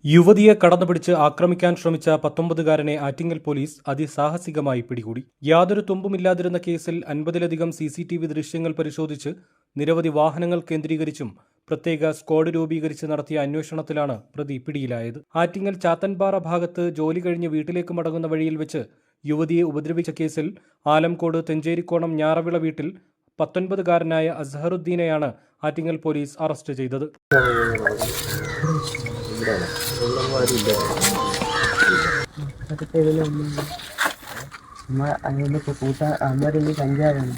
യുവതിയെ കടന്നുപിടിച്ച് ആക്രമിക്കാൻ ശ്രമിച്ച 19-കാരനെ ആറ്റിങ്ങൽ പോലീസ് അതിസാഹസികമായി പിടികൂടി. യാതൊരു തുമ്പുമില്ലാതിരുന്ന കേസിൽ 50-ലധികം CCTV ദൃശ്യങ്ങൾ പരിശോധിച്ച് നിരവധി വാഹനങ്ങൾ കേന്ദ്രീകരിച്ചും പ്രത്യേക സ്ക്വാഡ് രൂപീകരിച്ച് നടത്തിയ അന്വേഷണത്തിലാണ് പ്രതി പിടിയിലായത്. ആറ്റിങ്ങൽ ചാത്തൻപാറ ഭാഗത്ത് ജോലി കഴിഞ്ഞ് വീട്ടിലേക്ക് മടങ്ങുന്ന വഴിയിൽ വെച്ച് യുവതിയെ ഉപദ്രവിച്ച കേസിൽ ആലംകോട് തെഞ്ചേരിക്കോണം ഞാറവിള വീട്ടിൽ 19-കാരനായ അസ്ഹറുദ്ദീനെയാണ് ആറ്റിങ്ങൽ പോലീസ് അറസ്റ്റ് ചെയ്തത്. അമ്മമാരെല്ലാം കഞ്ചാവാണ്.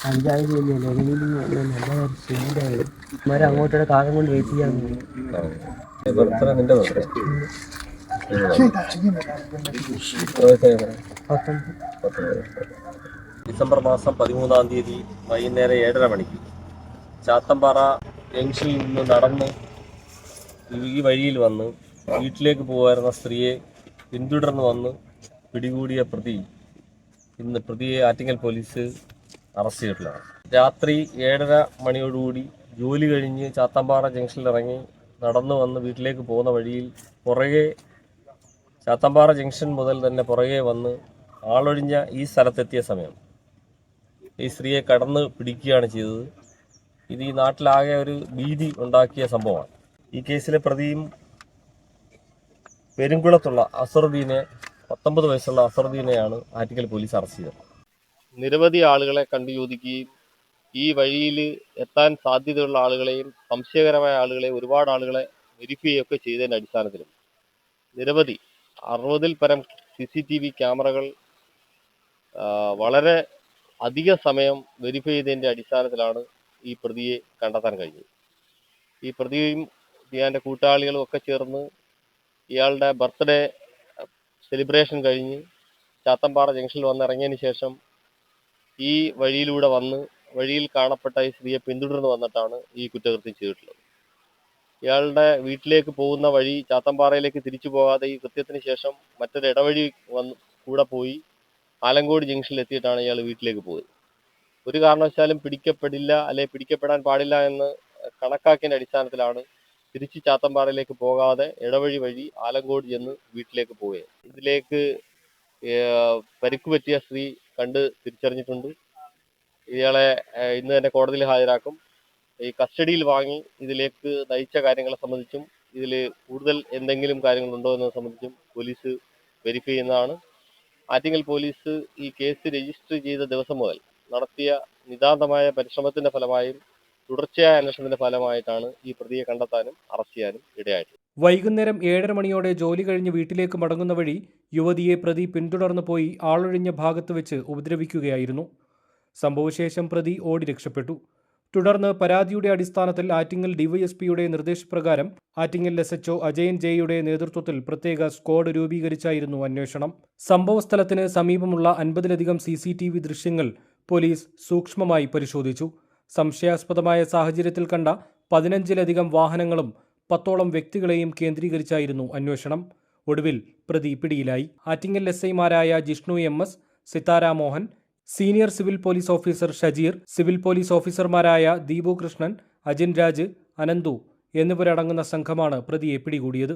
കഞ്ചാവ് ചെയ്യുന്നില്ല, നല്ല ശീലമായി അമ്മമാരെ അങ്ങോട്ടുള്ള കാലം കൊണ്ട് വെയിറ്റ് ചെയ്യാൻ ഡിസംബർ മാസം 13-ാം തീയതി വൈകുന്നേരം 7:30 മണിക്ക് ചാത്തമ്പാറ ജംഗ്ഷനിൽ നിന്ന് നടന്ന് ഈ വഴിയിൽ വന്ന് വീട്ടിലേക്ക് പോകുമായിരുന്ന സ്ത്രീയെ പിന്തുടർന്ന് വന്ന് പിടികൂടിയ പ്രതിയെ ആറ്റിങ്ങൽ പോലീസ് അറസ്റ്റ് ചെയ്തിട്ടുള്ളതാണ്. രാത്രി 7:30 മണിയോടുകൂടി ജോലി കഴിഞ്ഞ് ചാത്തമ്പാറ ജംഗ്ഷനിൽ ഇറങ്ങി നടന്നു വന്ന് വീട്ടിലേക്ക് പോകുന്ന വഴിയിൽ ചാത്തമ്പാറ ജംഗ്ഷൻ മുതൽ തന്നെ പുറകെ വന്ന് ആളൊഴിഞ്ഞ ഈ സ്ഥലത്തെത്തിയ സമയം ഈ സ്ത്രീയെ കടന്ന് പിടിക്കുകയാണ് ചെയ്തത്. ഇത് ഈ നാട്ടിലാകെ ഒരു ഭീതി ഉണ്ടാക്കിയ സംഭവമാണ്. ഈ കേസിലെ പ്രതിയും പെരുങ്കുളത്തുള്ള അസറുദ്ദീനെ 19 വയസ്സുള്ള അസറുദ്ദീനെയാണ് ആറ്റിങ്ങൽ പോലീസ് അറസ്റ്റ് ചെയ്തത്. നിരവധി ആളുകളെ കണ്ടു ചോദിക്കുകയും ഈ വഴിയിൽ എത്താൻ സാധ്യതയുള്ള ആളുകളെയും സംശയകരമായ ആളുകളെ ഒരുപാട് ആളുകളെ വെരിഫൈ ചെയ്യുകയൊക്കെ ചെയ്തതിൻ്റെ അടിസ്ഥാനത്തിലും നിരവധി 60-ൽ പരം CCTV ക്യാമറകൾ വളരെ അധിക സമയം വെരിഫൈ ചെയ്തതിൻ്റെ അടിസ്ഥാനത്തിലാണ് ഈ പ്രതിയെ കണ്ടെത്താൻ കഴിഞ്ഞത്. ഈ പ്രതിയും ഇയാളുടെ കൂട്ടാളികളും ഒക്കെ ചേർന്ന് ഇയാളുടെ ബർത്ത്ഡേ സെലിബ്രേഷൻ കഴിഞ്ഞ് ചാത്തമ്പാറ ജംഗ്ഷനിൽ വന്നിറങ്ങിയതിന് ശേഷം ഈ വഴിയിലൂടെ വന്ന് വഴിയിൽ കാണപ്പെട്ട ഈ സ്ത്രീയെ പിന്തുടർന്ന് വന്നിട്ടാണ് ഈ കുറ്റകൃത്യം ചെയ്തിട്ടുള്ളത്. ഇയാളുടെ വീട്ടിലേക്ക് പോകുന്ന വഴി ചാത്തമ്പാറയിലേക്ക് തിരിച്ചു പോകാതെ ഈ കൃത്യത്തിന് ശേഷം മറ്റൊരു ഇടവഴി കൂടെ പോയി ആലങ്കോട് ജംഗ്ഷനിൽ എത്തിയിട്ടാണ് ഇയാൾ വീട്ടിലേക്ക് പോയത്. ഒരു കാരണവശാലും പിടിക്കപ്പെടില്ല അല്ലെ പിടിക്കപ്പെടാൻ പാടില്ല എന്ന് കണക്കാക്കിയതിൻ്റെ അടിസ്ഥാനത്തിലാണ് തിരിച്ച് ചാത്തമ്പാറയിലേക്ക് പോകാതെ ഇടവഴി വഴി ആലങ്കോട് ചെന്ന് വീട്ടിലേക്ക് പോയത്. ഇതിലേക്ക് പരിക്ക് പറ്റിയ സ്ത്രീ കണ്ട് തിരിച്ചറിഞ്ഞിട്ടുണ്ട്. ഇയാളെ ഇന്ന് തന്നെ കോടതിയിൽ ഹാജരാക്കും. ഈ കസ്റ്റഡിയിൽ വാങ്ങി ഇതിലേക്ക് നയിച്ച കാര്യങ്ങളെ സംബന്ധിച്ചും ഇതിൽ കൂടുതൽ എന്തെങ്കിലും കാര്യങ്ങളുണ്ടോ എന്നത് സംബന്ധിച്ചും പോലീസ് വെരിഫൈ ചെയ്യുന്നതാണ്. ആറ്റിങ്ങൽ പോലീസ് ഈ കേസ് രജിസ്റ്റർ ചെയ്ത ദിവസം മുതൽ നടത്തിയ നിതാന്തമായ പരിശ്രമത്തിന്റെ ഫലമായും തുടർച്ചയായ അന്വേഷണത്തിന്റെ ഫലമായിട്ടാണ് ഈ പ്രതിയെ കണ്ടെത്താനും അറസ്റ്റ് ചെയ്യാനും ഇടയായത്. വൈകുന്നേരം 7:30 മണിയോടെ ജോലി കഴിഞ്ഞ് വീട്ടിലേക്ക് മടങ്ങുന്ന വഴി യുവതിയെ പ്രതി പിന്തുടർന്നു പോയി ആളൊഴിഞ്ഞ ഭാഗത്ത് വെച്ച് ഉപദ്രവിക്കുകയായിരുന്നു. സംഭവശേഷം പ്രതി ഓടി രക്ഷപ്പെട്ടു. തുടർന്ന് പരാതിയുടെ അടിസ്ഥാനത്തിൽ ആറ്റിങ്ങൽ ഡിവൈഎസ്പിയുടെ നിർദ്ദേശപ്രകാരം ആറ്റിങ്ങൽ SHO അജയൻ ജെയുടെ നേതൃത്വത്തിൽ പ്രത്യേക സ്ക്വാഡ് രൂപീകരിച്ചായിരുന്നു അന്വേഷണം. സംഭവസ്ഥലത്തിന് സമീപമുള്ള 50-ലധികം CCTV ദൃശ്യങ്ങൾ പോലീസ് സൂക്ഷ്മമായി പരിശോധിച്ചു. സംശയാസ്പദമായ സാഹചര്യത്തിൽ കണ്ട 15-ലധികം വാഹനങ്ങളും 10ഓളം വ്യക്തികളെയും കേന്ദ്രീകരിച്ചായിരുന്നു അന്വേഷണം. ഒടുവിൽ പ്രതി പിടിയിലായി. ആറ്റിങ്ങൽ SI-മാരായ Jishnu MS, Sithara Mohan, senior civil police officer Shajeer, civil police ഓഫീസർമാരായ ദീപു കൃഷ്ണൻ, അജിൻ രാജ്, അനന്തു എന്നിവരടങ്ങുന്ന സംഘമാണ് പ്രതിയെ പിടികൂടിയത്.